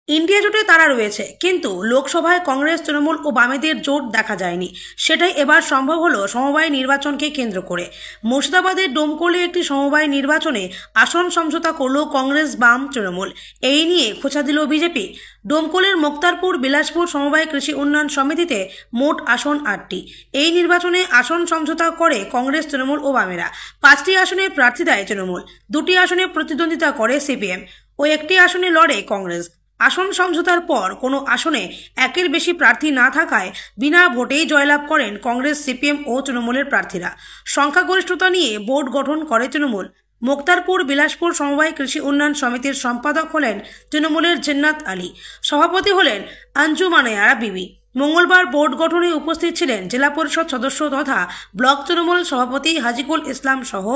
India জোটে তারা রয়েছে, কিন্তু লোকসভায় কংগ্রেস, তৃণমূল ও বামেদের জোট দেখা যায়নি। সেটাই এবার সম্ভব হলো সমবায় নির্বাচনকে কেন্দ্র করে। মুর্শিদাবাদের ডোমকলে একটি সমবায় নির্বাচনে আসন সমঝোতা করল কংগ্রেস, বাম, তৃণমূল। এই নিয়ে খোঁচা দিল বিজেপি। ডোমকলের মুক্তারপুর বিলাসপুর সমবায় কৃষি উন্নয়ন সমিতিতে মোট আসন 8টি। এই নির্বাচনে আসন সমঝোতা করে কংগ্রেস, তৃণমূল ও বামেরা। 5টি আসনে প্রার্থী দেয় তৃণমূল, 2টি আসনে প্রতিদ্বন্দ্বিতা করে সিপিএম ও 1টি আসনে লড়ে কংগ্রেস। আসন সমঝোতার পর কোনো আসনে একের বেশি প্রার্থী না থাকায় বিনা ভোটেই জয়লাভ করেন কংগ্রেস, সিপিএম ও তৃণমূলের প্রার্থীরা। সংখ্যাগরিষ্ঠতা নিয়ে বোর্ড গঠন করে তৃণমূল। মুক্তারপুর বিলাসপুর সমবায় কৃষি উন্নয়ন সমিতির সম্পাদক হলেন তৃণমূলের জিন্নাত আলী, সভাপতি হলেন আঞ্জুমানেয়ারা বিবি। মঙ্গলবার বোর্ড গঠনে উপস্থিত ছিলেন জেলা পরিষদ সদস্য তথা ব্লক তৃণমূল সভাপতি হাজিকুল ইসলাম সহ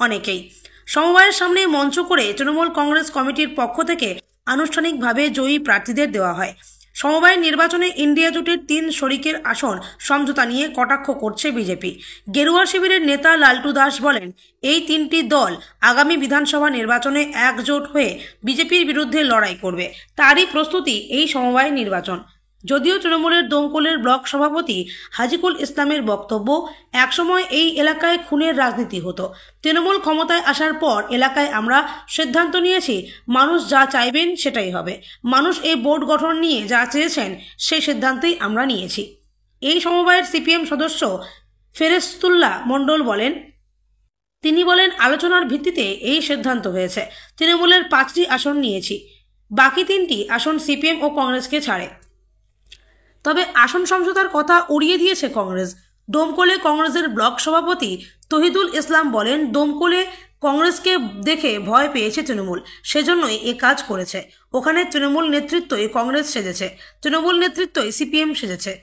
অনেকেই। সমবায়ের সামনে মঞ্চ করে তৃণমূল কংগ্রেস কমিটির পক্ষ থেকে আনুষ্ঠানিকভাবে জয়ী প্রার্থীদের দেওয়া হয়। সমবায় নির্বাচনে ইন্ডিয়া জোটের 3 শরিকের আসন সমঝোতা নিয়ে কটাক্ষ করছে বিজেপি। গেরুয়া শিবিরের নেতা লালটু দাস বলেন, এই 3টি দল আগামী বিধানসভা নির্বাচনে একজোট হয়ে বিজেপির বিরুদ্ধে লড়াই করবে, তারই প্রস্তুতি এই সমবায় নির্বাচন। যদিও তৃণমূলের দমকলের ব্লক সভাপতি হাজিকুল ইসলামের বক্তব্য, একসময় এই এলাকায় খুনের রাজনীতি হতো। তৃণমূল ক্ষমতায় আসার পর এলাকায় আমরা সিদ্ধান্ত নিয়েছি, মানুষ যা চাইবেন সেটাই হবে। মানুষ এই বোর্ড গঠন নিয়ে যা চেয়েছেন সেই সিদ্ধান্তই আমরা নিয়েছি। এই সমবায়ের সিপিএম সদস্য ফেরেস্তুল্লাহ মণ্ডল বলেন, তিনি বলেন, আলোচনার ভিত্তিতে এই সিদ্ধান্ত হয়েছে। তৃণমূলের 5টি আসন নিয়েছি, বাকি 3টি আসন সিপিএম ও কংগ্রেসকে ছাড়ে। তবে আসন সমঝোতার কথা উড়িয়ে দিয়েছে কংগ্রেস। ডোমকলে কংগ্রেসের ব্লক সভাপতি তহিদুল ইসলাম বলেন, ডোমকলে কংগ্রেসকে দেখে ভয় পেয়েছে তৃণমূল, সেজন্যই এ কাজ করেছে। ওখানে তৃণমূল নেতৃত্বই কংগ্রেস সেজেছে, তৃণমূল নেতৃত্বই সিপিএম সেজেছে।